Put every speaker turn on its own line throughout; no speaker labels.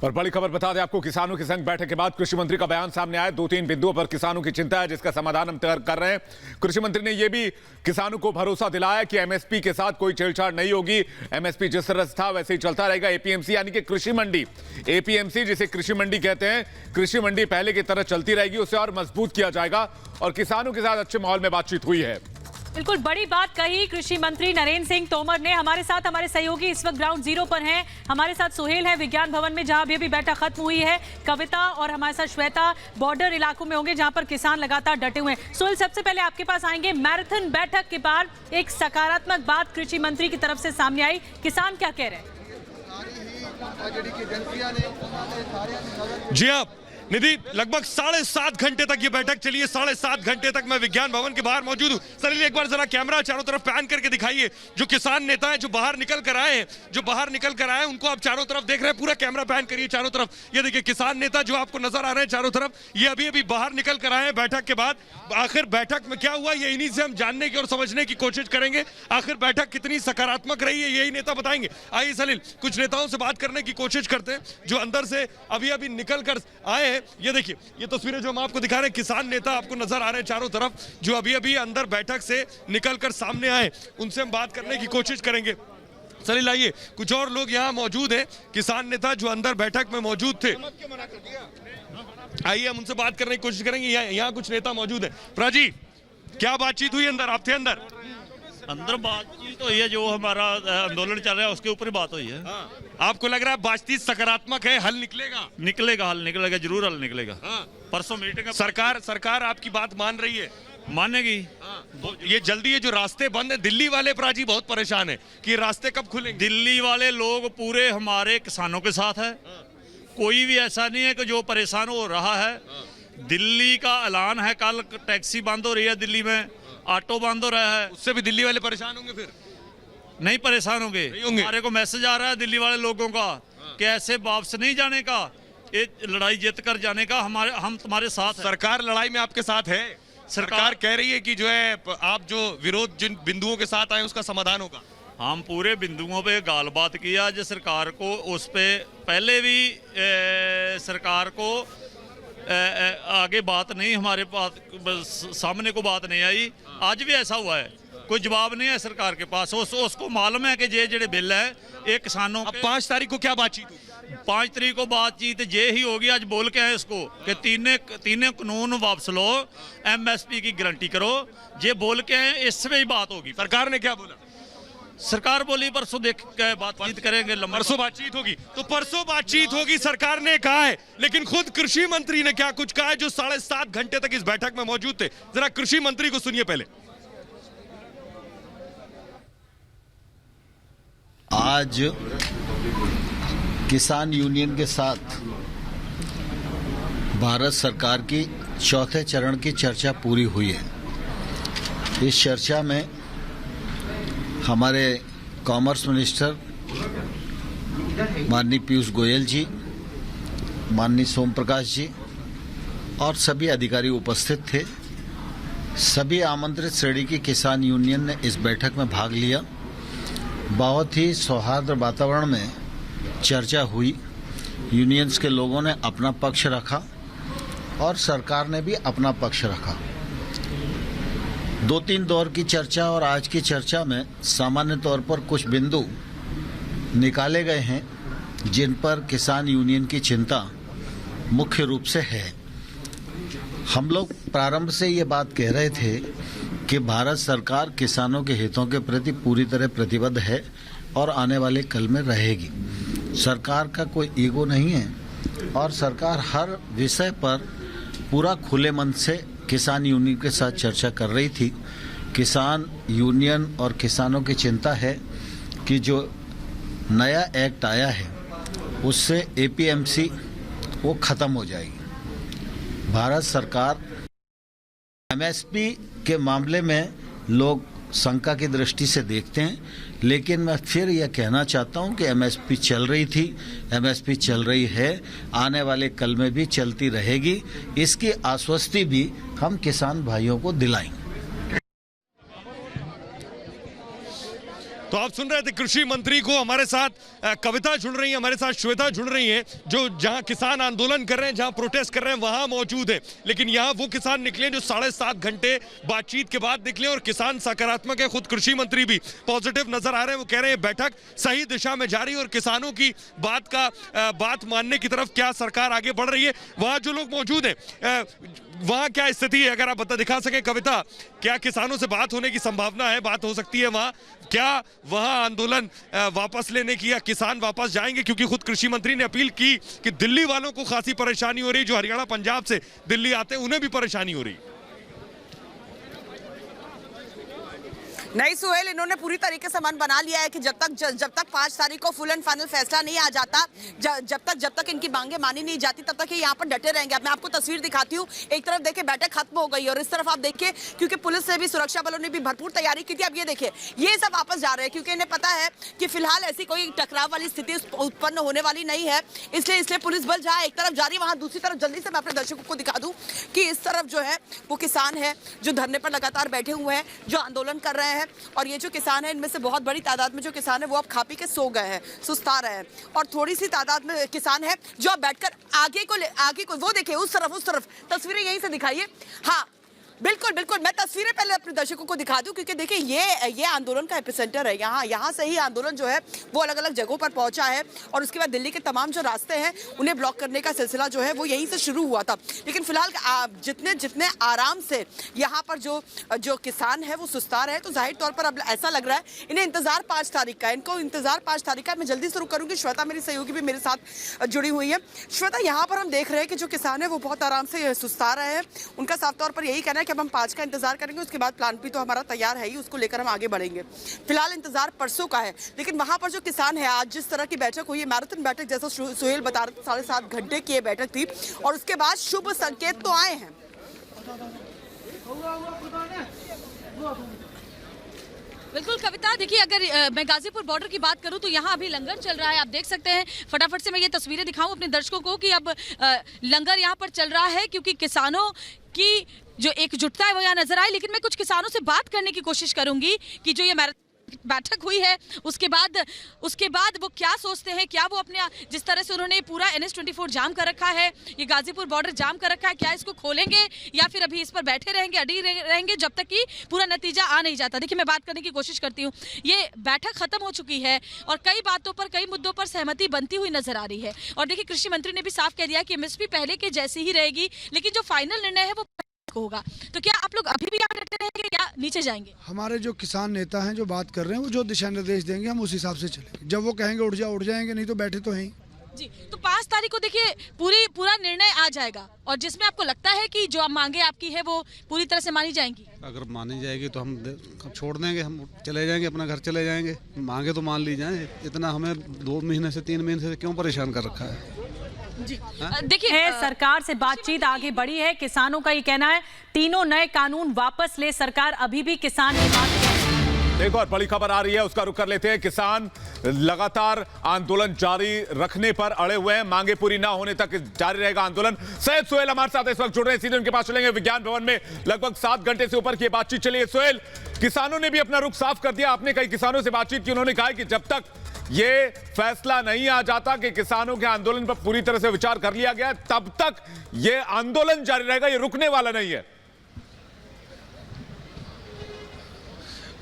और बड़ी खबर बता दें आपको, किसानों की संग बैठक के बाद कृषि मंत्री का बयान सामने आया। 2-3 बिंदुओं पर किसानों की चिंता है, जिसका समाधान हम तैयार कर रहे हैं। कृषि मंत्री ने यह भी किसानों को भरोसा दिलाया कि एमएसपी के साथ कोई छेड़छाड़ नहीं होगी। एमएसपी जिस तरह था वैसे ही चलता रहेगा। एपीएमसी यानी कि कृषि मंडी, एपीएमसी जिसे कृषि मंडी कहते हैं, कृषि मंडी पहले की तरह चलती रहेगी, उसे और मजबूत किया जाएगा। और किसानों के साथ अच्छे माहौल में बातचीत हुई है।
बिल्कुल बड़ी बात कही कृषि मंत्री नरेंद्र सिंह तोमर ने। हमारे साथ हमारे सहयोगी इस वक्त ग्राउंड जीरो पर हैं। हमारे साथ सुहेल है विज्ञान भवन में, जहां अभी बैठक खत्म हुई है। कविता और हमारे साथ श्वेता बॉर्डर इलाकों में होंगे, जहां पर किसान लगातार डटे हुए हैं। सुहेल, सबसे पहले आपके पास आएंगे। मैराथन बैठक के बाद एक सकारात्मक बात कृषि मंत्री की तरफ से सामने आई, किसान क्या कह रहे हैं?
जी हाँ निधि, लगभग 7.5 घंटे तक ये बैठक चली है। 7.5 घंटे तक मैं विज्ञान भवन के बाहर मौजूद हूँ। सलील, एक बार जरा कैमरा चारों तरफ पैन करके दिखाइए। जो किसान नेता हैं, जो बाहर निकल कर आए हैं, उनको आप चारों तरफ देख रहे हैं। पूरा कैमरा पैन करिए चारों तरफ। ये देखिए किसान नेता जो आपको नजर आ रहे हैं चारों तरफ, ये अभी बाहर निकल कर आए हैं बैठक के बाद। आखिर बैठक में क्या हुआ, ये इन्हीं से हम जानने की और समझने की कोशिश करेंगे। आखिर बैठक कितनी सकारात्मक रही है, यही नेता बताएंगे। आइए सलील, कुछ नेताओं से बात करने की कोशिश करते हैं जो अंदर से अभी निकल कर आए हैं। ये देखिए, ये तस्वीरें जो हम आपको दिखा रहे हैं, किसान नेता आपको नजर आ रहे हैं चारों तरफ, जो अभी अंदर बैठक से निकलकर सामने आए। उनसे हम बात करने की कोशिश करेंगे। सलील, आइए, कुछ और लोग यहाँ मौजूद हैं, किसान नेता जो अंदर बैठक में मौजूद थे। आइए हम उनसे बात करने की कोशिश करेंगे। यहाँ कुछ नेता मौजूद है। प्राजी, क्या बातचीत हुई अंदर? आप थे अंदर
बातचीत तो ये जो हमारा आंदोलन चल रहा है उसके ऊपर ही बात हुई है।
आपको लग रहा है बातचीत सकारात्मक है, हल निकलेगा?
हल निकलेगा, जरूर हल निकलेगा। परसों मीटिंग,
सरकार आपकी बात मान रही है?
मानेगी।
ये जल्दी ये जो रास्ते बंद है, दिल्ली वाले प्राजी बहुत परेशान है कि रास्ते कब खुलेंगे।
दिल्ली वाले लोग पूरे हमारे किसानों के साथ है। कोई भी ऐसा नहीं है कि जो परेशान हो रहा है। दिल्ली का ऐलान है, कल टैक्सी बंद हो रही है दिल्ली में, ऑटो बंद हो रहा है।
उससे भी दिल्ली वाले परेशान होंगे? फिर
नहीं परेशान होंगे। हमारे को मैसेज आ रहा है दिल्ली वाले लोगों का कि ऐसे वापस नहीं जाने का, ये लड़ाई जीत कर जाने का। हम तुम्हारे साथ हैं।
सरकार लड़ाई में आपके साथ है? सरकार कह रही है कि जो है आप जो विरोध जिन बिंदुओं के साथ आए उसका समाधान होगा।
हम पूरे बिंदुओं पे गाल बात किया जो सरकार को, उस पे पहले भी सरकार को आगे बात नहीं, हमारे पास सामने को बात नहीं आई। आज भी ऐसा हुआ है, कोई जवाब नहीं है सरकार के पास। उसको मालूम है कि ये जेडे बिल है ये किसानों।
अब 5 तारीख को क्या बातचीत हुई?
5 तारीख को बातचीत ये ही होगी। आज बोल के आए इसको कि तीनों कानून वापस लो, एमएसपी की गारंटी करो, ये बोल के आए। इसमें ही बात होगी।
सरकार ने क्या बोला?
सरकार बोली परसों देख के बातचीत करेंगे।
परसों बातचीत होगी, तो परसों बातचीत होगी सरकार ने कहा है। लेकिन खुद कृषि मंत्री ने क्या कुछ कहा है, जो 7.5 घंटे तक इस बैठक में मौजूद थे। जरा कृषि मंत्री को सुनिए पहले।
आज किसान यूनियन के साथ भारत सरकार की चौथे चरण की चर्चा पूरी हुई है। इस चर्चा में हमारे कॉमर्स मिनिस्टर माननीय पीयूष गोयल जी, माननीय सोम प्रकाश जी और सभी अधिकारी उपस्थित थे। सभी आमंत्रित श्रेणी की किसान यूनियन ने इस बैठक में भाग लिया। बहुत ही सौहार्द वातावरण में चर्चा हुई। यूनियंस के लोगों ने अपना पक्ष रखा और सरकार ने भी अपना पक्ष रखा। 2-3 दौर की चर्चा और आज की चर्चा में सामान्य तौर पर कुछ बिंदु निकाले गए हैं जिन पर किसान यूनियन की चिंता मुख्य रूप से है। हम लोग प्रारंभ से ये बात कह रहे थे कि भारत सरकार किसानों के हितों के प्रति पूरी तरह प्रतिबद्ध है और आने वाले कल में रहेगी। सरकार का कोई ईगो नहीं है और सरकार हर विषय पर पूरा खुले मन से किसान यूनियन के साथ चर्चा कर रही थी। किसान यूनियन और किसानों की चिंता है कि जो नया एक्ट आया है उससे एपीएमसी वो ख़त्म हो जाएगी। भारत सरकार एमएसपी के मामले में लोग शंका की दृष्टि से देखते हैं, लेकिन मैं फिर यह कहना चाहता हूं कि एमएसपी चल रही थी, एमएसपी चल रही है, आने वाले कल में भी चलती रहेगी। इसकी आश्वस्ति भी हम किसान भाइयों को दिलाएंगे।
तो आप सुन रहे थे कृषि मंत्री को, हमारे साथ कविता जुड़ रही है, हमारे साथ श्वेता जुड़ रही है, जो जहां किसान आंदोलन कर रहे हैं, जहां प्रोटेस्ट कर रहे हैं वहां मौजूद है। लेकिन यहां वो किसान निकले जो 7.5 घंटे बातचीत के बाद निकले और किसान सकारात्मक है। खुद कृषि मंत्री भी पॉजिटिव नजर आ रहे हैं। वो कह रहे हैं बैठक सही दिशा में जा रही है और किसानों की बात मानने की तरफ क्या सरकार आगे बढ़ रही है। वहां जो लोग मौजूद हैं वहां क्या स्थिति है, अगर आप दिखा सके कविता, क्या किसानों से बात होने की संभावना है, बात हो सकती है वहां? क्या वहां आंदोलन वापस लेने की, या किसान वापस जाएंगे? क्योंकि खुद कृषि मंत्री ने अपील की कि दिल्ली वालों को खासी परेशानी हो रही, जो हरियाणा पंजाब से दिल्ली आते हैं उन्हें भी परेशानी हो रही।
नहीं सुहेल, इन्होंने पूरी तरीके से मन बना लिया है कि जब तक 5 तारीख को फुल एंड फाइनल फैसला नहीं आ जाता, जब तक इनकी मांगे मानी नहीं जाती, तब तक ये यहाँ पर डटे रहेंगे। अब मैं आपको तस्वीर दिखाती हूँ। एक तरफ देखिए बैठक खत्म हो गई और इस तरफ आप देखिए, क्योंकि पुलिस से भी, सुरक्षा बलों ने भी भरपूर तैयारी की थी। अब ये देखिए ये सब वापस जा रहे हैं, क्योंकि इन्हें पता है कि फिलहाल ऐसी कोई टकराव वाली स्थिति उत्पन्न होने वाली नहीं है। इसलिए पुलिस बल जहाँ एक तरफ जा रही है, वहाँ दूसरी तरफ जल्दी से मैं अपने दर्शकों को दिखा दूँ कि इस तरफ जो है वो किसान है जो धरने पर लगातार बैठे हुए हैं, जो आंदोलन कर रहे हैं। और ये जो किसान है, इनमें से बहुत बड़ी तादाद में जो किसान है वो अब खा पी के सो गए हैं, सुस्ता रहे हैं। और थोड़ी सी तादाद में किसान है जो अब बैठकर आगे को वो देखिए, उस तरफ तस्वीरें यहीं से दिखाइए। हाँ बिल्कुल, मैं तस्वीरें पहले अपने दर्शकों को दिखा दूं, क्योंकि देखिए ये आंदोलन का एपिसेंटर है। यहाँ से ही आंदोलन जो है वो अलग अलग जगहों पर पहुंचा है और उसके बाद दिल्ली के तमाम जो रास्ते हैं उन्हें ब्लॉक करने का सिलसिला जो है वो यहीं से शुरू हुआ था। लेकिन फिलहाल जितने आराम से यहाँ पर जो किसान है वो सुस्ता रहे, तो जाहिर तौर पर अब ऐसा लग रहा है इन्हें इंतजार 5 तारीख का, इनको इंतजार 5 तारीख का। मैं जल्दी शुरू करूंगी, श्वेता मेरी सहयोगी भी मेरे साथ जुड़ी हुई है। श्वेता, यहाँ पर हम देख रहे हैं कि जो किसान है वो बहुत आराम से सुस्ता रहे हैं। उनका साफ तौर पर यही कहना है कि अब हम 5 का इंतजार करेंगे, उसके बाद प्लान भी तो हमारा तैयार है ही, उसको लेकर हम आगे बढ़ेंगे। फिलहाल इंतजार परसों का है। लेकिन वहां पर जो किसान है, आज जिस तरह की बैठक हुई है, मैराथन बैठक जैसा सुहेल बता रहे थे, 7.5 घंटे की बैठक थी और उसके बाद शुभ संकेत तो आए हैं।
बिल्कुल कविता, देखिए अगर मैं गाजीपुर बॉर्डर की बात करूं तो यहाँ अभी लंगर चल रहा है। आप देख सकते हैं, फटाफट से मैं ये तस्वीरें दिखाऊं अपने दर्शकों को कि अब लंगर यहाँ पर चल रहा है, क्योंकि किसानों की जो एकजुटता है वो यहाँ नजर आई। लेकिन मैं कुछ किसानों से बात करने की कोशिश करूंगी कि जो ये बैठक हुई है उसके बाद वो क्या सोचते हैं, क्या वो अपने, जिस तरह से उन्होंने पूरा NH-24 जाम कर रखा है, ये गाजीपुर बॉर्डर जाम कर रखा है, क्या इसको खोलेंगे या फिर अभी इस पर बैठे रहेंगे, अड़ी रहेंगे जब तक कि पूरा नतीजा आ नहीं जाता। देखिए मैं बात करने की कोशिश करती हूँ। ये बैठक खत्म हो चुकी है और कई बातों पर, कई मुद्दों पर सहमति बनती हुई नजर आ रही है। और देखिए कृषि मंत्री ने भी साफ कह दिया कि MSP पहले के जैसी ही रहेगी, लेकिन जो फाइनल निर्णय है वो होगा। तो क्या आप लोग अभी भी यहाँ डटे रहेंगे या नीचे जाएंगे? हमारे
जो किसान नेता हैं जो बात कर रहे हैं, वो जो दिशा निर्देश देंगे हम उस हिसाब से चलेंगे। जब वो कहेंगे उठ जाएंगे, नहीं तो बैठे तो हैं
जी। तो 5 तारीख को देखिए पूरा निर्णय आ जाएगा और जिसमें आपको लगता है कि जो मांगे आपकी है वो पूरी तरह से मानी जाएंगी।
अगर मानी जाएगी तो हम छोड़ देंगे, हम चले जाएंगे, अपना घर चले जाएंगे। मांगे तो मान ली जाए, इतना हमें 2 महीने से 3 महीने से क्यों परेशान कर रखा है
जी। देखिए सरकार से बातचीत आगे बढ़ी है। किसानों का ये कहना है तीनों नए कानून वापस ले सरकार, अभी भी किसान की बात।
एक और बड़ी खबर आ रही है, उसका रुख कर लेते हैं। किसान लगातार आंदोलन जारी रखने पर अड़े हुए हैं, मांगे पूरी ना होने तक जारी रहेगा आंदोलन। सैयद सुहेल हमारे साथ इस वक्त जुड़ रहे हैं, सीधे उनके पास चलेंगे। विज्ञान भवन में लगभग 7 घंटे से ऊपर की बातचीत चली है। सुहेल, किसानों ने भी अपना रुख साफ कर दिया। आपने कई किसानों से बातचीत की, उन्होंने कहा कि जब तक ये फैसला नहीं आ जाता कि किसानों के आंदोलन पर पूरी तरह से विचार कर लिया गया, तब तक ये आंदोलन जारी रहेगा, ये रुकने वाला नहीं है।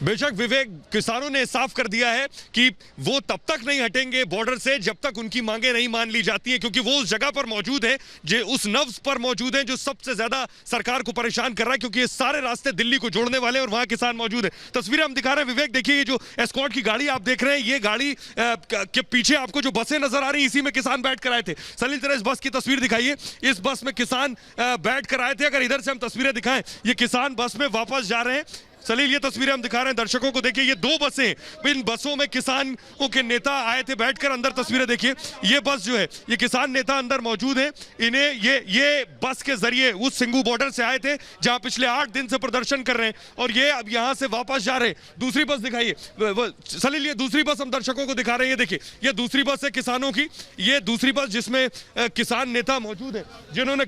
बेशक विवेक, किसानों ने साफ कर दिया है कि वो तब तक नहीं हटेंगे बॉर्डर से जब तक उनकी मांगे नहीं मान ली जाती है, क्योंकि वो उस जगह पर मौजूद है, जो उस नब्ज पर मौजूद है जो सबसे ज्यादा सरकार को परेशान कर रहा है, क्योंकि ये सारे रास्ते दिल्ली को जोड़ने वाले हैं और वहां किसान मौजूद है। तस्वीरें हम दिखा रहे हैं विवेक, देखिए ये जो एस्कॉर्ट की गाड़ी आप देख रहे हैं, ये गाड़ी के पीछे आपको जो बसें नजर आ रही है, इसी में किसान बैठ कर आए थे। सलील जरा इस बस की तस्वीर दिखाइए, इस बस में किसान बैठ कर आए थे। अगर इधर से हम तस्वीरें दिखाएं, ये किसान बस में वापस जा रहे हैं। सलील, ये तस्वीरें हम दिखा रहे हैं दर्शकों को, देखिए ये 2 बसें, इन बसों में किसानों के नेता आए थे बैठकर अंदर। तस्वीरें देखिए, ये बस जो है, ये किसान नेता अंदर मौजूद हैं। इन्हें ये बस के जरिए उस सिंगू बॉर्डर से आए थे जहां पिछले 8 दिन से प्रदर्शन कर रहे हैं और ये अब यहां से वापस जा रहे हैं। दूसरी बस दिखाइए सलील, ये दूसरी बस हम दर्शकों को दिखा रहे हैं। ये देखिए, ये दूसरी बस है किसानों की, ये दूसरी बस जिसमें किसान नेता मौजूद है, जिन्होंने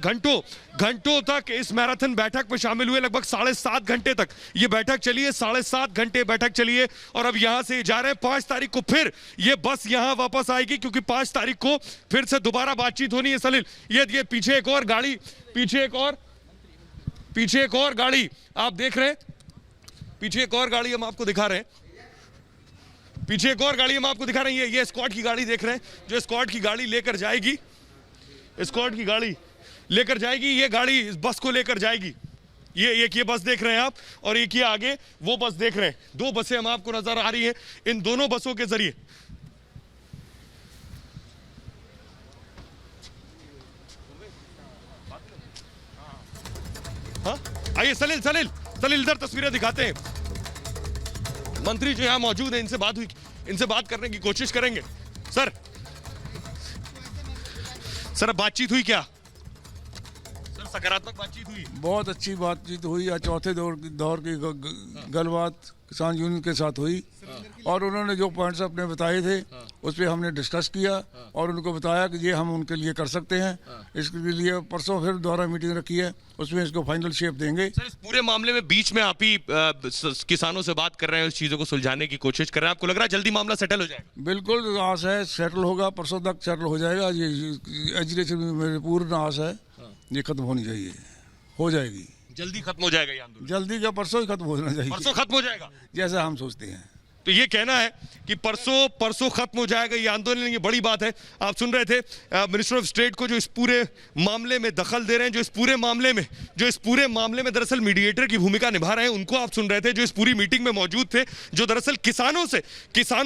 घंटों तक इस मैराथन बैठक में शामिल हुए। लगभग 7.5 घंटे तक ये बैठक चली है, 7.5 घंटे बैठक चली है और अब यहां से जा रहे हैं। 5 तारीख को फिर ये बस यहां वापस आएगी क्योंकि 5 तारीख को फिर से दोबारा बातचीत होनी है। सलील, ये पीछे एक और गाड़ी, पीछे एक और गाड़ी आप देख रहे हैं, पीछे एक और गाड़ी हम आपको दिखा रहे हैं, पीछे एक और गाड़ी हम आपको दिखा रहे हैं। ये स्क्वाड की गाड़ी देख रहे हैं, जो स्क्वाड की गाड़ी लेकर जाएगी, स्क्वाड की गाड़ी लेकर जाएगी, ये गाड़ी इस बस को लेकर जाएगी। ये बस देख रहे हैं आप और एक ये आगे वो बस देख रहे हैं। 2 बसें हम आपको नजर आ रही हैं। इन दोनों बसों के जरिए हाँ आइए सलील इधर तस्वीरें दिखाते हैं। मंत्री जो यहां मौजूद है, इनसे बात हुई, इनसे बात करने की कोशिश करेंगे। सर अब बातचीत हुई क्या? सर सकारात्मक बातचीत हुई?
बहुत अच्छी बातचीत हुई। या चौथे दौर की गलबात किसान यूनियन के साथ हुई और उन्होंने जो पॉइंट्स अपने बताए थे उस पर हमने डिस्कस किया और उनको बताया कि ये हम उनके लिए कर सकते हैं। इसके लिए परसों फिर दोबारा मीटिंग रखी है, उसमें इसको फाइनल शेप देंगे।
सर इस पूरे मामले में बीच में आप ही किसानों से बात कर रहे हैं, उस चीजों को सुलझाने की कोशिश कर रहे हैं। आपको लग रहा है जल्दी मामला सेटल हो जाएगा?
बिल्कुल आस है, सेटल होगा, परसों तक सेटल हो जाएगा। ये एजुकेशन में मेरी पूर्ण आस है, ये खत्म होनी चाहिए, हो जाएगी।
जल्दी खत्म हो जाएगा ये आंदोलन?
जल्दी क्या, परसों ही खत्म होना चाहिए।
परसों खत्म हो जाएगा
जैसा हम सोचते हैं।
तो ये कहना है कि परसों खत्म हो जाएगा ये आंदोलन, ये बड़ी बात है। आप सुन रहे थे मिनिस्टर ऑफ स्टेट को जो इस पूरे मामले में दखल दे रहे हैं, जो इस पूरे मामले में दरअसल मीडिएटर की भूमिका निभा रहे हैं, उनको आप सुन रहे थे, जो इस पूरी मीटिंग में मौजूद थे, जो दरअसल किसानों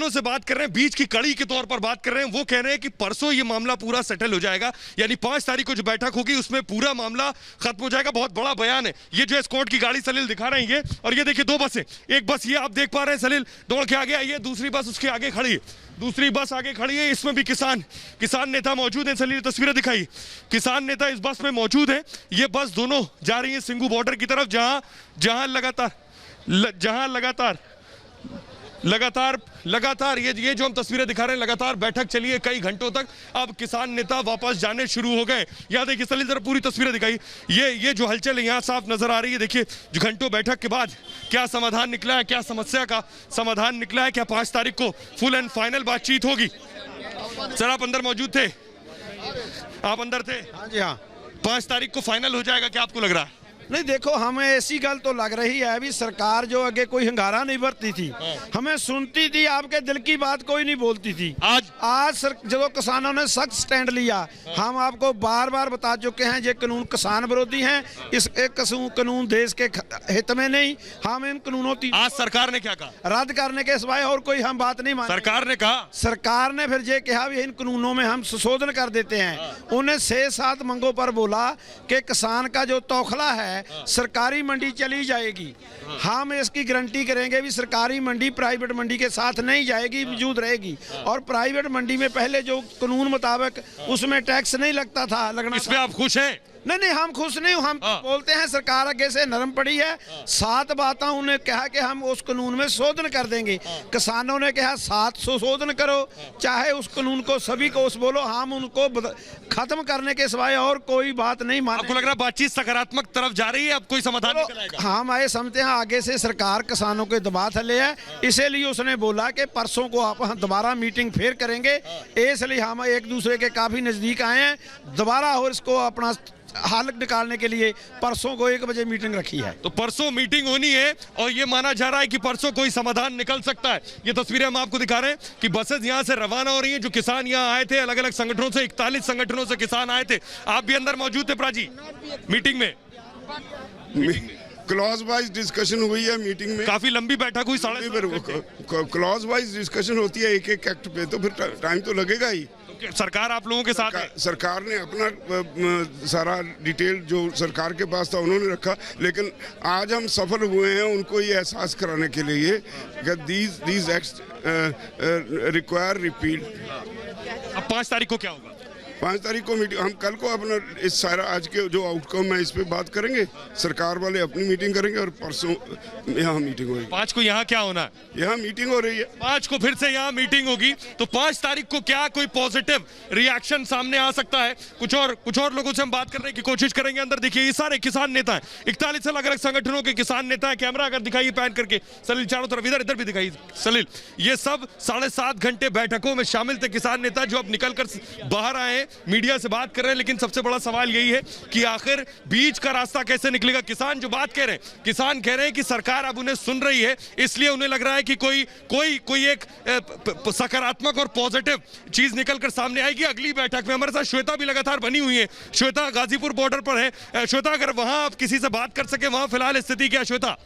से बात कर रहे हैं, बीच की कड़ी के तौर पर बात कर रहे हैं। वो कह रहे हैं कि परसों ये मामला पूरा सेटल हो जाएगा, यानी 5 तारीख को जो बैठक होगी उसमें पूरा मामला खत्म हो जाएगा। बहुत बड़ा बयान है ये, जो स्क्वाड की गाड़ी सलील दिखा रहे हैं ये, और ये देखिए 2 बसें, एक बस ये आप देख पा रहे हैं सलील दौड़ के आगे आई है, दूसरी बस उसके आगे खड़ी है, दूसरी बस आगे खड़ी है, इसमें भी किसान नेता मौजूद हैं। सलील तस्वीरें दिखाई, किसान नेता इस बस में मौजूद है। ये बस दोनों जा रही है सिंगू बॉर्डर की तरफ, जहां लगातार ये जो हम तस्वीरें दिखा रहे हैं, लगातार बैठक चली है कई घंटों तक। अब किसान नेता वापस जाने शुरू हो गए। यहाँ देखिए सलील जरा पूरी तस्वीरें दिखाई, ये जो हलचल है यहाँ साफ नजर आ रही है। देखिए जो घंटों बैठक के बाद क्या समाधान निकला है, क्या समस्या का समाधान निकला है, क्या 5 तारीख को फुल एंड फाइनल बातचीत होगी? सर आप अंदर मौजूद थे, आप अंदर थे?
हाँ जी हाँ।
5 तारीख को फाइनल हो जाएगा, क्या आपको लग रहा है?
नहीं देखो, हमें ऐसी गल तो लग रही है, अभी सरकार जो आगे कोई हंगारा नहीं भरती थी, हमें सुनती थी, आपके दिल की बात कोई नहीं बोलती थी। आज जब किसानों ने सख्त स्टैंड लिया, हम आपको बार बार बता चुके हैं ये कानून किसान विरोधी हैं, इस कानून देश के हित में नहीं। हम इन कानूनों
आज सरकार ने क्या कहा?
रद्द करने के सिवाय और कोई हम बात नहीं मानी। सरकार ने फिर ये कहा इन कानूनों में हम संशोधन कर देते हैं। उन्हें 6-7 मंगों पर बोला कि किसान का जो तौखला है सरकारी मंडी चली जाएगी। हम इसकी गारंटी करेंगे भी सरकारी मंडी प्राइवेट मंडी के साथ नहीं जाएगी, मौजूद रहेगी। और प्राइवेट मंडी में पहले जो कानून मुताबिक उसमें टैक्स नहीं लगता था, लगना।
इसमें आप खुश हैं?
नहीं, हम खुश नहीं। हम बोलते हैं सरकार आगे से नरम पड़ी है। 7 बातें उन्हें कहा कि हम उस कानून में शोधन कर देंगे। किसानों ने कहा 700 शोधन करो, चाहे उस कानून को सभी को उस बोलो, हम उनको खत्म करने के सिवाय और कोई बात नहीं माने।
आपको लग रहा है बातचीत सकारात्मक तरफ जा रही है, अब कोई समाधान निकल आएगा?
हम आए समझते हैं आगे से सरकार किसानों के दबाव थले है, इसीलिए उसने बोला कि परसों को आप दोबारा मीटिंग फिर करेंगे। इसलिए हम एक दूसरे के काफी नजदीक आए हैं दोबारा, और इसको अपना हल निकालने के लिए परसों को 1 बजे मीटिंग रखी है।
तो परसों मीटिंग होनी है और ये माना जा रहा है कि परसों कोई समाधान निकल सकता है। ये तस्वीरें हम आपको दिखा रहे हैं कि बसेस यहां से रवाना हो रही हैं। जो किसान यहां आए थे अलग अलग संगठनों से, 41 संगठनों से किसान आए थे। आप भी अंदर मौजूद थे प्राजी मीटिंग में?
क्लॉज वाइज डिस्कशन हुई है मीटिंग में,
काफी लंबी बैठक हुई।
क्लॉज वाइज डिस्कशन होती है एक एक्ट पे, तो फिर टाइम तो लगेगा ही।
सरकार आप लोगों के साथ है?
सरकार ने अपना सारा डिटेल जो सरकार के पास था उन्होंने रखा, लेकिन आज हम सफल हुए हैं उनको ये एहसास कराने के लिए कि दीज एक्ट्स रिक्वायर रिपील।
अब 5 तारीख को क्या होगा?
5 तारीख को मीटिंग, हम कल को अपना इस सारा आज के जो आउटकम है इस पे बात करेंगे, सरकार वाले अपनी मीटिंग करेंगे और परसों यहाँ मीटिंग होगी।
5 को यहाँ क्या होना है?
यहाँ मीटिंग हो रही है।
5 को फिर से यहाँ मीटिंग होगी, तो 5 तारीख को क्या कोई पॉजिटिव रिएक्शन सामने आ सकता है? कुछ और लोगों से हम बात करने की कोशिश करेंगे। अंदर देखिए ये सारे किसान नेता हैं, 41 अलग अलग संगठनों के किसान नेता हैं। कैमरा अगर दिखाइए पैन करके सलील, चारों तरफ इधर भी दिखाइए सलील। ये सब 7.5 घंटे बैठकों में शामिल थे किसान नेता, जो अब निकल कर बाहर आए हैं, मीडिया से बात कर रहे हैं। लेकिन सबसे बड़ा सवाल यही है कि आखिर बीच का रास्ता कैसे निकलेगा? किसान जो बात कह रहे हैं, किसान कह रहे हैं कि सरकार अब उन्हें सुन रही है, इसलिए उन्हें लग रहा है कि कोई एक सकारात्मक और पॉजिटिव चीज निकलकर सामने आएगी अगली बैठक में। हमारे साथ श्वेता भी लगातार बनी हुई है। श्वेता गाजीपुर बॉर्डर पर है। श्वेता, अगर वहां आप किसी से बात कर सके, वहां फिलहाल स्थिति क्या? श्वेता,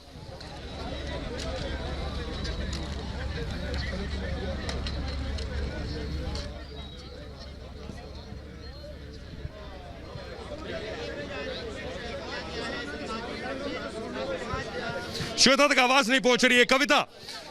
श्वेता तक आवाज नहीं पहुंच रही है।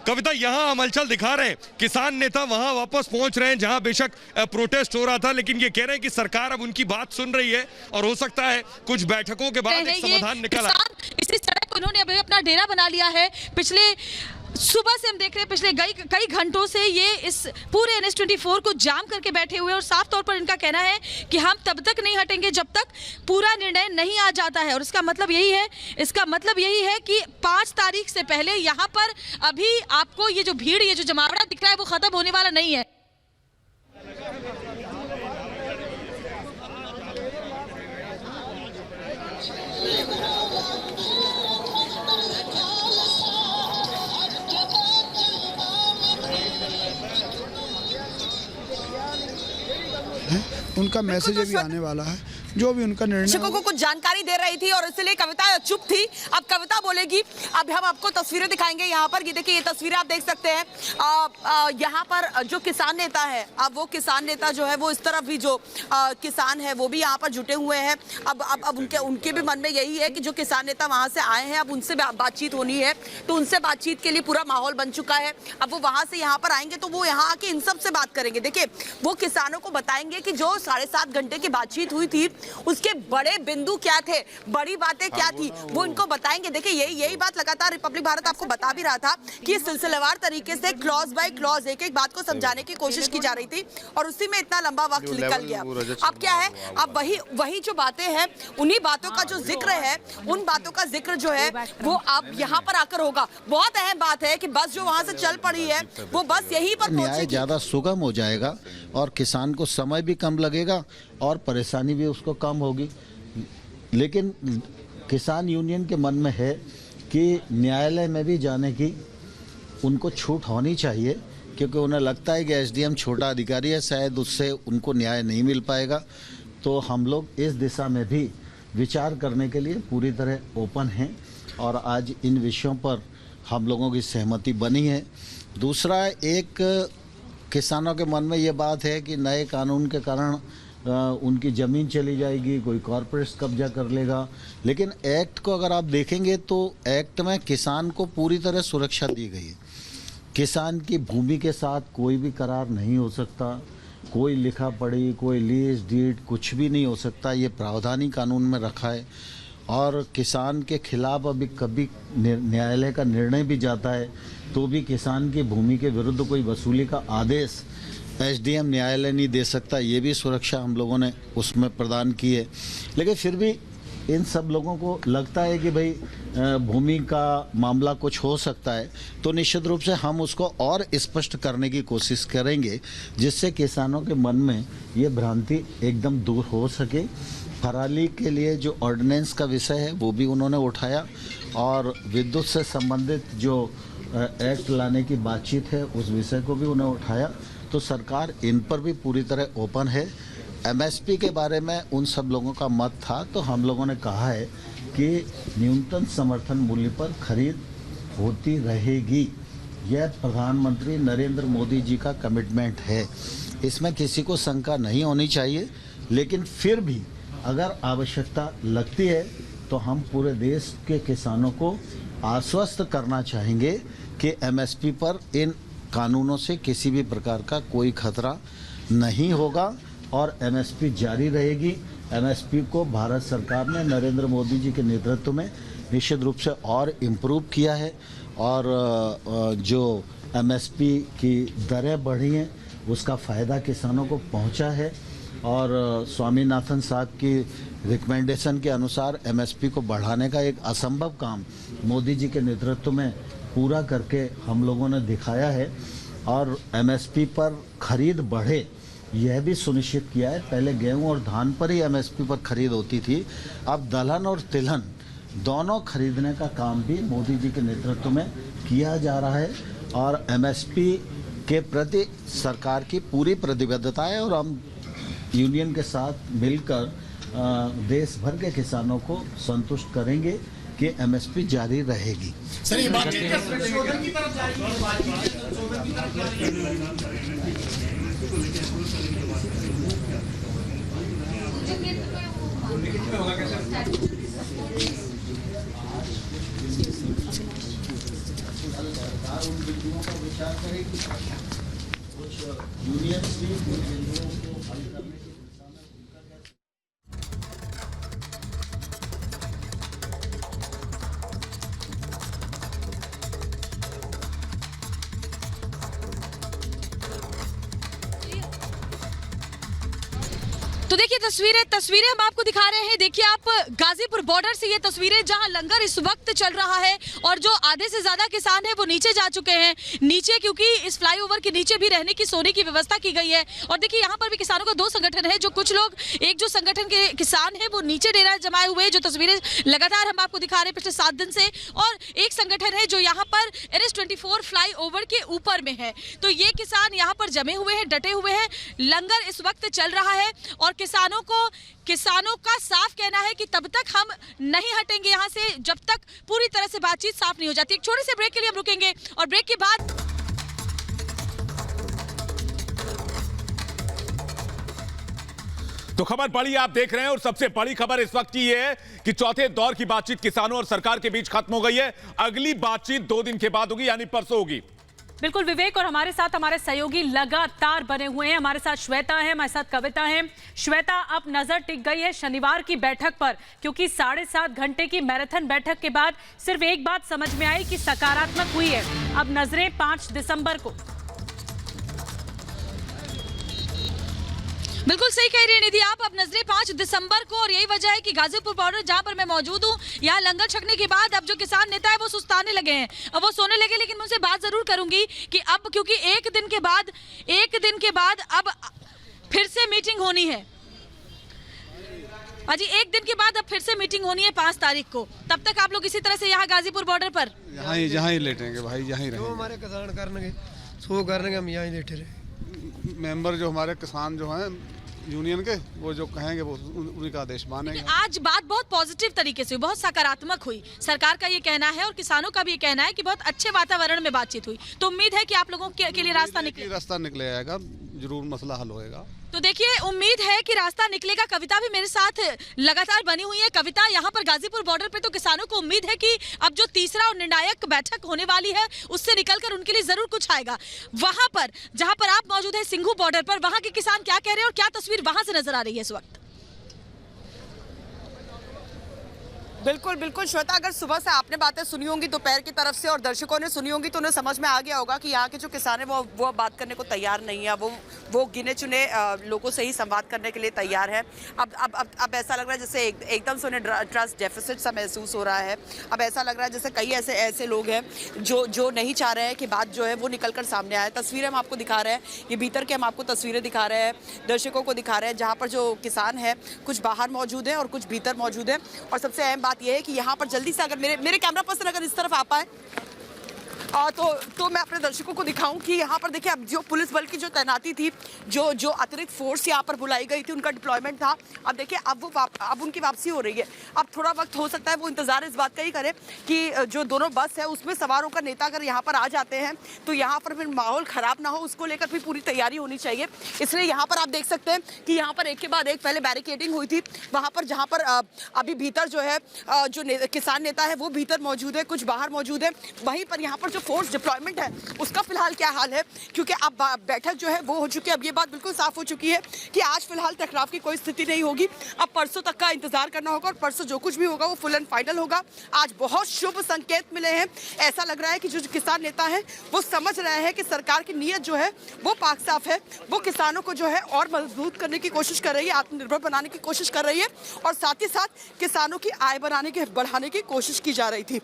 कविता यहां हम हलचल दिखा रहे हैं, किसान नेता वहां वापस पहुंच रहे हैं जहां बेशक प्रोटेस्ट हो रहा था, लेकिन ये कह रहे हैं कि सरकार अब उनकी बात सुन रही है और हो सकता है कुछ बैठकों के बाद एक समाधान निकल आए।
इसी सड़क पर उन्होंने अभी अपना डेरा बना लिया है। पिछले सुबह से हम देख रहे हैं, पिछले कई घंटों से ये इस पूरे NH-24 को जाम करके बैठे हुए, और साफ तौर पर इनका कहना है कि हम तब तक नहीं हटेंगे जब तक पूरा निर्णय नहीं आ जाता है। और इसका मतलब यही है कि 5 तारीख से पहले यहाँ पर अभी आपको ये जो भीड़, ये जो जमावड़ा दिख रहा है, वो खत्म होने वाला नहीं है।
उनका मैसेज अभी आने वाला है, जो भी उनका निर्णय।
शिक्षकों को कुछ जानकारी दे रही थी और इसलिए कविता चुप थी। अब कविता बोलेगी। अब हम आपको तस्वीरें दिखाएंगे यहाँ पर। ये देखिए, ये तस्वीरें आप देख सकते हैं। यहाँ पर जो किसान नेता है, अब वो किसान नेता जो है वो इस तरफ भी जो किसान है वो भी यहाँ पर जुटे हुए हैं। अब उनके भी मन में यही है कि जो किसान नेता वहाँ से आए हैं, अब उनसे बातचीत होनी है, तो उनसे बातचीत के लिए पूरा माहौल बन चुका है। अब वो वहाँ से यहाँ पर आएंगे तो वो यहाँ आके इन सब से बात करेंगे। देखिए, वो किसानों को बताएंगे कि जो 7.5 घंटे की बातचीत हुई थी उसके बड़े बिंदु क्या थे, बड़ी बातें क्या थी, वो इनको बताएंगे। देखिए, यही बात लगातार रिपब्लिक भारत आपको बता भी रहा था कि सिलसिलेवार तरीके से क्लॉज बाय क्लॉज एक बात को समझाने की कोशिश की जा रही थी और उसी में इतना लंबा वक्त निकल गया। अब क्या है, अब वही जो बातें हैं, उन्हीं बातों का जो जिक्र है, उन बातों का जिक्र जो है वो आप यहाँ पर आकर होगा। बहुत अहम बात है कि बस जो वहां से चल पड़ी है वो बस यहीं पर
न्याय ज्यादा सुगम हो जाएगा और किसान को समय भी कम लगेगा और परेशानी भी उसको कम होगी। लेकिन किसान यूनियन के मन में है कि न्यायालय में भी जाने की उनको छूट होनी चाहिए, क्योंकि उन्हें लगता है कि एसडीएम छोटा अधिकारी है, शायद उससे उनको न्याय नहीं मिल पाएगा। तो हम लोग इस दिशा में भी विचार करने के लिए पूरी तरह ओपन हैं और आज इन विषयों पर हम लोगों की सहमति बनी है। दूसरा, एक किसानों के मन में ये बात है कि नए कानून के कारण उनकी ज़मीन चली जाएगी, कोई कॉरपोरेट कब्जा कर लेगा। लेकिन एक्ट को अगर आप देखेंगे तो एक्ट में किसान को पूरी तरह सुरक्षा दी गई है। किसान की भूमि के साथ कोई भी करार नहीं हो सकता, कोई लिखा पढ़ी, कोई लीज डीड कुछ भी नहीं हो सकता। ये प्रावधान ही कानून में रखा है। और किसान के खिलाफ अभी कभी न्यायालय का निर्णय भी जाता है तो भी किसान की भूमि के विरुद्ध कोई वसूली का आदेश एसडीएम न्यायालय नहीं दे सकता। ये भी सुरक्षा हम लोगों ने उसमें प्रदान की है। लेकिन फिर भी इन सब लोगों को लगता है कि भाई भूमि का मामला कुछ हो सकता है, तो निश्चित रूप से हम उसको और स्पष्ट करने की कोशिश करेंगे, जिससे किसानों के मन में ये भ्रांति एकदम दूर हो सके। पराली के लिए जो ऑर्डिनेंस का विषय है वो भी उन्होंने उठाया और विद्युत से संबंधित जो एक्ट लाने की बातचीत है उस विषय को भी उन्होंने उठाया। तो सरकार इन पर भी पूरी तरह ओपन है। एमएसपी के बारे में उन सब लोगों का मत था, तो हम लोगों ने कहा है कि न्यूनतम समर्थन मूल्य पर खरीद होती रहेगी। यह प्रधानमंत्री नरेंद्र मोदी जी का कमिटमेंट है, इसमें किसी को शंका नहीं होनी चाहिए। लेकिन फिर भी अगर आवश्यकता लगती है तो हम पूरे देश के किसानों को आश्वस्त करना चाहेंगे कि एमएसपी पर इन कानूनों से किसी भी प्रकार का कोई खतरा नहीं होगा और एमएसपी जारी रहेगी। एमएसपी को भारत सरकार ने नरेंद्र मोदी जी के नेतृत्व में निश्चित रूप से और इम्प्रूव किया है और जो एमएसपी की दरें बढ़ी हैं उसका फ़ायदा किसानों को पहुंचा है और स्वामीनाथन साहब की रिकमेंडेशन के अनुसार एमएसपी को बढ़ाने का एक असंभव काम मोदी जी के नेतृत्व में पूरा करके हम लोगों ने दिखाया है और एमएसपी पर खरीद बढ़े यह भी सुनिश्चित किया है। पहले गेहूं और धान पर ही एमएसपी पर खरीद होती थी, अब दलहन और तिलहन दोनों खरीदने का काम भी मोदी जी के नेतृत्व में किया जा रहा है और एमएसपी के प्रति सरकार की पूरी प्रतिबद्धता है और हम यूनियन के साथ मिलकर देश भर के किसानों को संतुष्ट करेंगे कि एमएसपी जारी रहेगी।
सर ये बात संशोधन की तरफ जा रही
तो देखिए तस्वीरें हम आपको दिखा रहे हैं। देखिए आप गाजीपुर बॉर्डर से ये तस्वीरें जहां लंगर इस वक्त चल रहा है और जो आधे से ज्यादा किसान है वो नीचे जा चुके हैं, नीचे क्योंकि इस फ्लाईओवर के नीचे भी रहने की सोने की व्यवस्था की गई है। और देखिए यहाँ पर भी किसानों का दो संगठन है, जो कुछ लोग एक जो संगठन के किसान है वो नीचे डेरा जमाए हुए हैं, जो तस्वीरें लगातार हम आपको दिखा रहे हैं पिछले 7 दिन से, और एक संगठन है जो यहाँ पर NH-24 फ्लाईओवर के ऊपर में है। तो ये किसान यहाँ पर जमे हुए हैं, डटे हुए हैं, लंगर इस वक्त चल रहा है और किसानों का साफ कहना है कि तब तक हम नहीं हटेंगे यहाँ से जब तक पूरी तरह से बातचीत साफ नहीं हो जाती। एक छोटे से ब्रेक के लिए हम रुकेंगे और ब्रेक के बाद
तो खबर बड़ी आप देख रहे हैं और सबसे बड़ी खबर इस वक्त की ये है कि चौथे दौर की बातचीत किसानों और सरकार के बीच खत्म हो गई है। अगली बातचीत 2 दिन के बाद होगी, यानी परसों होगी।
बिल्कुल विवेक, और हमारे साथ हमारे सहयोगी लगातार बने हुए हैं। हमारे साथ श्वेता है, हमारे साथ कविता है। श्वेता, अब नजर टिक गई है शनिवार की बैठक पर, क्योंकि 7.5 घंटे की मैराथन बैठक के बाद सिर्फ एक बात समझ में आई कि सकारात्मक हुई है। अब नजरें 5 दिसंबर को।
बिल्कुल सही कह रही है निधि आप, अब नजरें 5 दिसंबर को, और यही वजह है कि गाजीपुर बॉर्डर जहां पर मैं मौजूद हूं, यहाँ लंगर छकने के बाद अब जो किसान नेता है वो सुस्ताने लगे हैं, अब वो सोने लगे। लेकिन मैं उनसे बात जरूर करूंगी कि अब क्योंकि एक दिन के बाद अब फिर से मीटिंग होनी है। अजी एक दिन के बाद अब फिर से मीटिंग होनी है 5 तारीख को, तब तक आप लोग इसी तरह से यहाँ गाजीपुर बॉर्डर पर
यहाँ ही लेटेंगे भाई, यहाँ ही रहेंगे।
हमारे किसान करने सो करने हम यहाँ ही लेटे रहे।
मेंबर जो हमारे किसान जो हैं यूनियन के, वो जो कहेंगे वो उन्हीं का आदेश मानेंगे।
आज बात बहुत पॉजिटिव तरीके से हुई, बहुत सकारात्मक हुई। सरकार का ये कहना है और किसानों का भी ये कहना है कि बहुत अच्छे वातावरण में बातचीत हुई। तो उम्मीद है कि आप लोगों के लिए रास्ता
निकले आएगा, जरूर मसला हल होएगा।
तो देखिए उम्मीद है कि रास्ता निकलेगा। कविता भी मेरे साथ लगातार बनी हुई है। कविता, यहाँ पर गाजीपुर बॉर्डर पे तो किसानों को उम्मीद है कि अब जो तीसरा और निर्णायक बैठक होने वाली है उससे निकलकर उनके लिए जरूर कुछ आएगा। वहां पर जहां पर आप मौजूद है सिंघू बॉर्डर पर, वहां के किसान क्या कह रहे हैं और क्या तस्वीर वहां से नजर आ रही है इस वक्त?
बिल्कुल बिल्कुल श्वेता, अगर सुबह से आपने बातें सुनी होंगी दोपहर की तरफ से और दर्शकों ने सुनी होंगी तो उन्हें समझ में आ गया होगा कि यहाँ के जो किसान है वो बात करने को तैयार नहीं है। वो गिने चुने लोगों से ही संवाद करने के लिए तैयार है। अब ऐसा लग रहा है जैसे एकदम से उन्हें ट्रस्ट डेफिसिट सा महसूस हो रहा है। अब ऐसा लग रहा है जैसे कई ऐसे लोग हैं जो नहीं चाह रहे हैं कि बात जो है वो निकल कर सामने आए। तस्वीरें हम आपको दिखा रहे हैं, ये भीतर के हम आपको तस्वीरें दिखा रहे हैं, दर्शकों को दिखा रहे हैं, जहाँ पर जो किसान है कुछ बाहर मौजूद है और कुछ भीतर मौजूद है। और सबसे अहम बात यह है कि यहाँ पर जल्दी से अगर मेरे कैमरा पर्सन अगर इस तरफ आ पाए तो मैं अपने दर्शकों को दिखाऊं कि यहाँ पर देखिए अब जो पुलिस बल की जो तैनाती थी, जो अतिरिक्त फोर्स यहाँ पर बुलाई गई थी, उनका डिप्लॉयमेंट था। अब देखिए अब उनकी वापसी हो रही है। अब थोड़ा वक्त हो सकता है वो इंतजार इस बात का ही करें कि जो दोनों बस है उसमें सवार होकर नेता अगर यहाँ पर आ जाते हैं तो यहाँ पर फिर माहौल ख़राब ना हो, उसको लेकर भी पूरी तैयारी होनी चाहिए। इसलिए यहाँ पर आप देख सकते हैं कि यहाँ पर एक के बाद एक पहले बैरिकेडिंग हुई थी वहाँ पर, जहाँ पर अभी भीतर जो है जो किसान नेता है वो भीतर मौजूद है, कुछ बाहर मौजूद है। वहीं पर यहाँ पर जो जो फोर्स डिप्लॉयमेंट है उसका फिलहाल क्या हाल है, क्योंकि अब बैठक जो है वो हो चुकी है। अब ये बात बिल्कुल साफ हो चुकी है कि आज फिलहाल टकराव की कोई स्थिति नहीं होगी। अब परसों तक का इंतजार करना होगा और परसों जो कुछ भी होगा वो फुल एंड फाइनल होगा। आज बहुत शुभ संकेत मिले हैं। ऐसा लग रहा है कि जो किसान नेता है वो समझ रहे हैं कि सरकार की नीयत जो है वो पाक साफ है। वो किसानों को जो है और मजबूत करने की कोशिश कर रही है, आत्मनिर्भर बनाने की कोशिश कर रही है और साथ ही साथ किसानों की आय बढ़ाने की कोशिश की जा रही थी।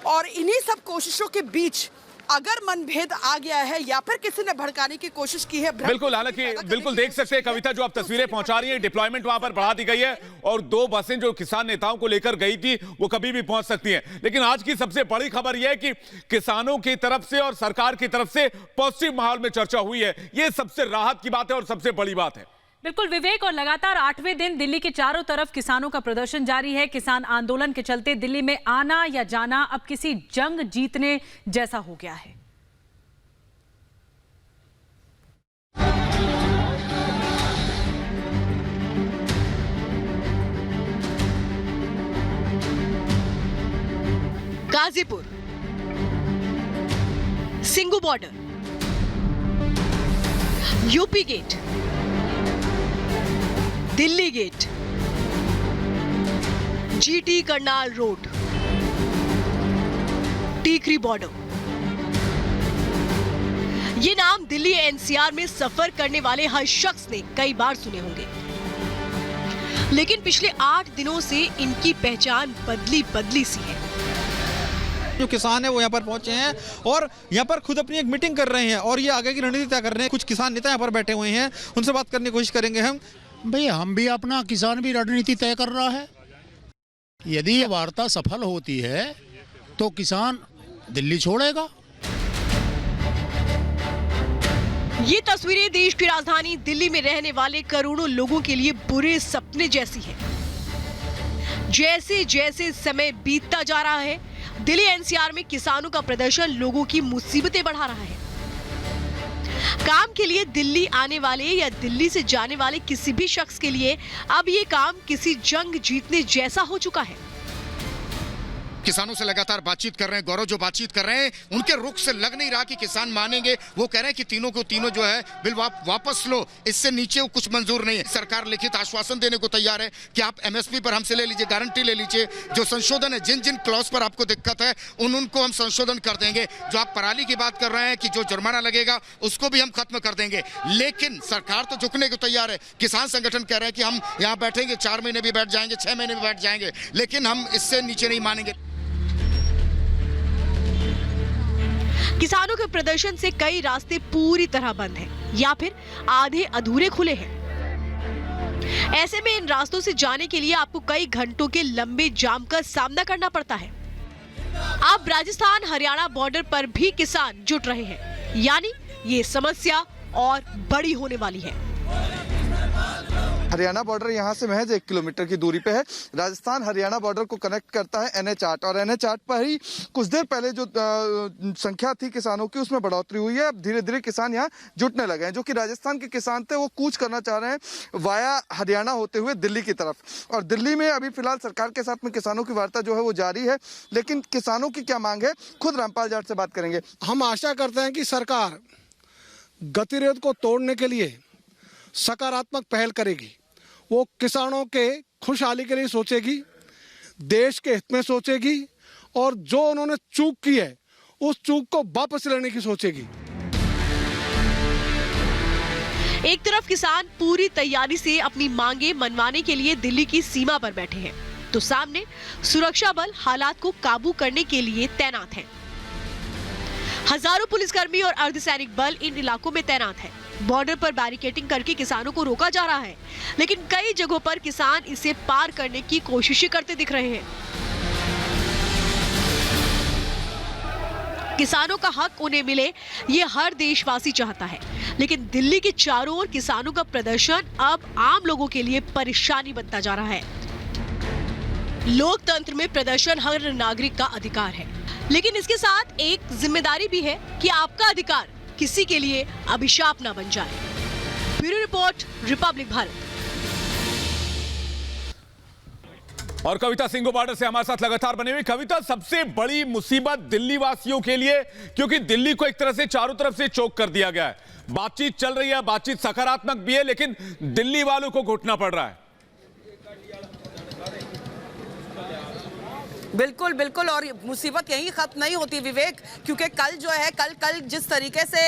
और इन्हीं सब कोशिशों के बीच अगर मनभेद आ गया है या फिर किसी ने भड़काने की कोशिश की है,
बिल्कुल, हालांकि बिल्कुल देख सकते हैं कविता, जो आप तस्वीरें पहुंचा रही हैं, डिप्लॉयमेंट वहां पर बढ़ा दी गई है और 2 बसें जो किसान नेताओं को लेकर गई थी वो कभी भी पहुंच सकती हैं। लेकिन आज की सबसे बड़ी खबर यह है कि किसानों की तरफ से और सरकार की तरफ से पॉजिटिव माहौल में चर्चा हुई है। यह सबसे राहत की बात है और सबसे बड़ी बात है।
बिल्कुल विवेक, और लगातार 8वें दिन दिल्ली के चारों तरफ किसानों का प्रदर्शन जारी है। किसान आंदोलन के चलते दिल्ली में आना या जाना अब किसी जंग जीतने जैसा हो गया है।
Ghazipur, Singhu border, UP gate, Delhi gate, GT Karnal road, Tikri border. ये नाम दिल्ली एनसीआर में सफर करने वाले हर शख्स ने कई बार सुने होंगे, लेकिन पिछले 8 दिनों से इनकी पहचान बदली सी है।
जो किसान है वो यहाँ पर पहुंचे हैं और यहाँ पर खुद अपनी एक मीटिंग कर रहे हैं और ये आगे की रणनीति तय कर रहे हैं। कुछ किसान नेता यहाँ पर बैठे हुए हैं, उनसे बात करने की कोशिश करेंगे हम।
भैया हम भी अपना, किसान भी रणनीति तय कर रहा है। यदि ये वार्ता सफल होती है तो किसान दिल्ली छोड़ेगा।
ये तस्वीरें देश की राजधानी दिल्ली में रहने वाले करोड़ों लोगों के लिए बुरे सपने जैसी है। जैसे जैसे समय बीतता जा रहा है, दिल्ली एनसीआर में किसानों का प्रदर्शन लोगों की मुसीबतें बढ़ा रहा है। काम के लिए दिल्ली आने वाले या दिल्ली से जाने वाले किसी भी शख्स के लिए अब ये काम किसी जंग जीतने जैसा हो चुका है।
किसानों से लगातार बातचीत कर रहे हैं। गौरव जो बातचीत कर रहे हैं उनके रुख से लग नहीं रहा कि किसान मानेंगे। वो कह रहे हैं कि तीनों को तीनों जो है बिल वापस लो, इससे नीचे कुछ मंजूर नहीं है। सरकार लिखित आश्वासन देने को तैयार है कि आप एमएसपी पर हमसे ले लीजिए, गारंटी ले लीजिए। जो संशोधन है, जिन जिन क्लॉज पर आपको दिक्कत है उनको हम संशोधन कर देंगे। जो आप पराली की बात कर रहे हैं कि जो जुर्माना लगेगा उसको भी हम खत्म कर देंगे। लेकिन सरकार तो झुकने को तैयार है। किसान संगठन कह रहे हैं कि हम यहाँ बैठेंगे, 4 महीने भी बैठ जाएंगे, 6 महीने भी बैठ जाएंगे, लेकिन हम इससे नीचे नहीं मानेंगे।
किसानों के प्रदर्शन से कई रास्ते पूरी तरह बंद हैं या फिर आधे अधूरे खुले हैं। ऐसे में इन रास्तों से जाने के लिए आपको कई घंटों के लंबे जाम का सामना करना पड़ता है। अब राजस्थान हरियाणा बॉर्डर पर भी किसान जुट रहे हैं, यानी ये समस्या और बड़ी होने वाली है।
हरियाणा बॉर्डर यहाँ से महज 1 किलोमीटर की दूरी पे है। राजस्थान हरियाणा बॉर्डर को कनेक्ट करता है NH8 और NH8 पर ही कुछ देर पहले जो संख्या थी किसानों की उसमें बढ़ोतरी हुई है। अब धीरे धीरे किसान यहाँ जुटने लगे हैं। जो कि राजस्थान के किसान थे वो कूच करना चाह रहे हैं वाया हरियाणा होते हुए दिल्ली की तरफ। और दिल्ली में अभी फिलहाल सरकार के साथ में किसानों की वार्ता जो है वो जारी है, लेकिन किसानों की क्या मांग है खुद रामपाल जाट से बात करेंगे।
हम आशा करते हैं कि सरकार गतिरोध को तोड़ने के लिए सकारात्मक पहल करेगी। वो किसानों के खुशहाली के लिए सोचेगी, देश के हित में सोचेगी और जो उन्होंने चूक की है उस चूक को वापस लेने की सोचेगी।
एक तरफ किसान पूरी तैयारी से अपनी मांगे मनवाने के लिए दिल्ली की सीमा पर बैठे हैं, तो सामने सुरक्षा बल हालात को काबू करने के लिए तैनात हैं। हजारों पुलिसकर्मी और अर्धसैनिक बल इन इलाकों में तैनात हैं। बॉर्डर पर बैरिकेडिंग करके किसानों को रोका जा रहा है, लेकिन कई जगहों पर किसान इसे पार करने की कोशिशें करते दिख रहे हैं। किसानों का हक उन्हें मिले, ये हर देशवासी चाहता है, लेकिन दिल्ली के चारों ओर किसानों का प्रदर्शन अब आम लोगों के लिए परेशानी बनता जा रहा है। लोकतंत्र में प्रदर्शन हर नागरिक का अधिकार है, लेकिन इसके साथ एक जिम्मेदारी भी है कि आपका अधिकार किसी के लिए अभिशाप ना बन जाए। Bureau report, Republic Bharat.
और कविता सिंह बॉर्डर से हमारे साथ लगातार बने हुए। कविता, सबसे बड़ी मुसीबत दिल्ली वासियों के लिए, क्योंकि दिल्ली को एक तरह से चारों तरफ से चोक कर दिया गया है। बातचीत चल रही है, बातचीत सकारात्मक भी है, लेकिन दिल्ली वालों को घुटना पड़ रहा है।
बिल्कुल बिल्कुल, और मुसीबत यहीं खत्म नहीं होती विवेक, क्योंकि कल जो है कल जिस तरीके से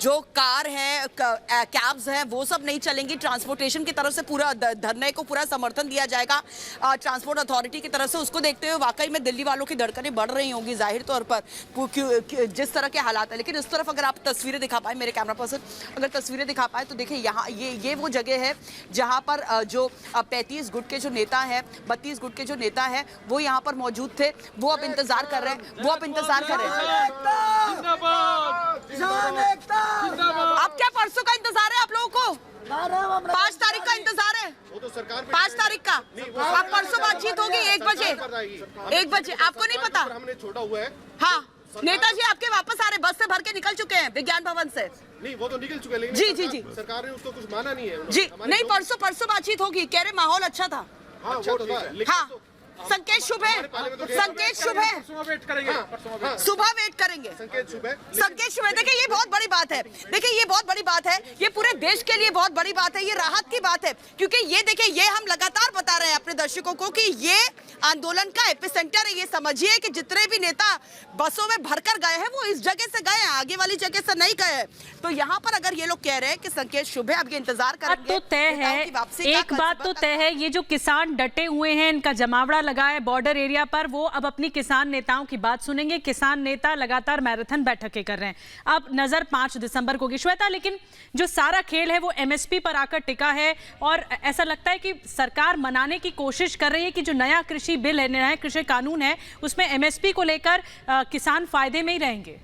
जो कार हैं, कैब्स हैं, वो सब नहीं चलेंगी। ट्रांसपोर्टेशन की तरफ से पूरा धरने को पूरा समर्थन दिया जाएगा ट्रांसपोर्ट अथॉरिटी की तरफ से। उसको देखते हुए वाकई में दिल्ली वालों की धड़कनें बढ़ रही होंगी जाहिर तौर पर, जिस तरह के हालात है। लेकिन इस तरफ अगर आप तस्वीरें दिखा पाए, मेरे कैमरा पर्सन अगर तस्वीरें दिखा पाए, तो देखिए यहाँ ये वो जगह है जहाँ पर जो 35 गुट के जो नेता हैं, 32 गुट के जो नेता हैं, वो यहाँ पर मौजूद थे। वो अब इंतजार कर रहे हैं, अब क्या परसों का इंतजार है आप लोगों को? 5 तारीख का इंतजार है, 5 तारीख का। अब परसों बातचीत होगी 1 बजे। आपको नहीं पता? हमने छोड़ा हुआ है। हाँ, नेताजी आपके वापस आ रहे, बस से भर के निकल चुके हैं विज्ञान भवन से।
नहीं, वो तो निकल चुके हैं,
जी
सरकार ने उसको कुछ माना नहीं है
जी। नहीं, परसों बातचीत होगी, कह रहे माहौल अच्छा था। हाँ, संकेत शुभ है, सुबह वेट करेंगे। संकेत शुभ है। देखिए ये बहुत बड़ी बात है, ये पूरे देश के लिए बहुत बड़ी बात है, ये राहत की बात है, क्योंकि ये देखिए, ये हम लगातार बता रहे हैं अपने दर्शकों को कि ये आंदोलन का एपिसेंटर है। ये समझिए कि जितने भी नेता बसों में भरकर गए हैं, वो इस जगह से गए हैं, आगे वाली जगह से नहीं गए हैं। तो यहाँ पर अगर ये लोग कह रहे हैं कि संकेत शुभ है, अब ये इंतजार करेंगे।
तो तय है, एक बात तो तय है, ये जो किसान डटे हुए हैं, इनका जमावड़ा लगा है बॉर्डर एरिया पर, वो अब अपनी किसान नेताओं की बात सुनेंगे। किसान नेता लगातार मैराथन बैठकें कर रहे हैं। अब नजर 5 दिसंबर को की श्वेता, लेकिन जो सारा खेल है वो एमएसपी पर आकर टिका है, और ऐसा लगता है कि सरकार मनाने की कोशिश कर रही है कि जो नया कृषि बिल है, नया कृषि कानून है, उसमें एमएसपी को लेकर किसान फायदे में ही रहेंगे।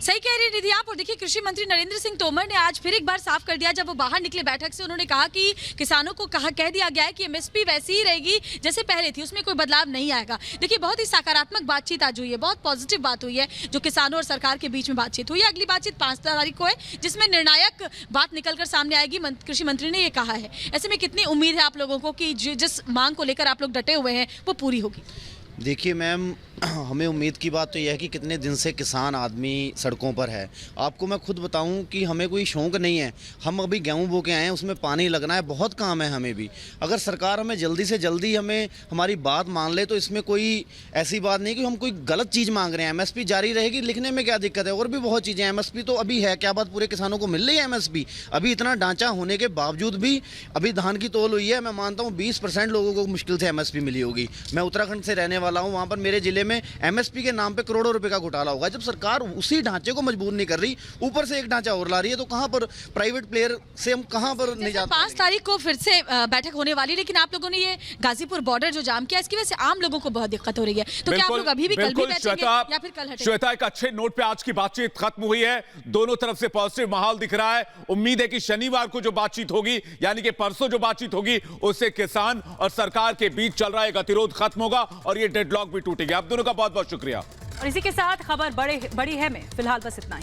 सही कह रही निधि आप। और देखिए, कृषि मंत्री नरेंद्र सिंह तोमर ने आज फिर एक बार साफ कर दिया, जब वो बाहर निकले बैठक से, उन्होंने कहा कि किसानों को कह दिया गया है कि एमएसपी वैसी ही रहेगी जैसे पहले थी, उसमें कोई बदलाव नहीं आएगा। देखिए, बहुत ही सकारात्मक बातचीत आज हुई है, बहुत पॉजिटिव बात हुई है, जो किसानों और सरकार के बीच में बातचीत हुई है। अगली बातचीत 5 तारीख को है, जिसमें निर्णायक बात निकलकर सामने आएगी। कृषि मंत्री ने ये कहा है। ऐसे में कितनी उम्मीद है आप लोगों को कि जिस मांग को लेकर आप लोग डटे हुए हैं वो पूरी होगी?
देखिए मैम, हमें उम्मीद की बात तो यह है कि कितने दिन से किसान आदमी सड़कों पर है। आपको मैं खुद बताऊं कि हमें कोई शौक नहीं है, हम अभी गेहूं बो के आए हैं, उसमें पानी लगना है, बहुत काम है हमें भी। अगर सरकार हमें जल्दी से जल्दी हमें हमारी बात मान ले तो इसमें कोई ऐसी बात नहीं कि हम कोई गलत चीज़ मांग रहे हैं। एमएसपी जारी रहेगी, लिखने में क्या दिक्कत है? और भी बहुत चीज़ें, एमएसपी तो अभी है, क्या बात पूरे किसानों को मिल रही है एमएसपी? अभी इतना ढांचा होने के बावजूद भी अभी धान की तौल हुई है, मैं मानता हूँ 20% लोगों को मुश्किल से एमएसपी मिली होगी। मैं उत्तराखंड से रहने वाला हूँ, वहाँ पर मेरे जिले में एमएसपी के नाम पे करोड़ों रुपए का घोटाला होगा। जब सरकार उसी ढांचे को मजबूर नहीं कर रही, ऊपर से एक ढांचा और ला रही है, तो कहां पर प्राइवेट प्लेयर से हम कहां पर नहीं जाते?
5 तारीख को फिर से बैठक होने वाली, लेकिन आप लोगों ने ये गाजीपुर बॉर्डर जो जाम किया, इसकी वजह से आम लोगों को बहुत दिक्कत हो रही है। तो क्या आप लोग अभी भी कल भी बैठेंगे या फिर कल हटेंगे?
श्वेता, एक अच्छे नोट पे आज की बातचीत खत्म हुई है, दोनों तरफ से पॉजिटिव माहौल दिख रहा है। उम्मीद है कि शनिवार को जो बातचीत होगी, यानी कि परसों जो बातचीत होगी, उससे किसान और सरकार के बीच चल रहा है गतिरोध खत्म होगा और ये डेडलॉक भी टूटेगा। आप दोनों का बहुत बहुत शुक्रिया।
और इसी के साथ खबर बड़ी है में फिलहाल बस इतना ही।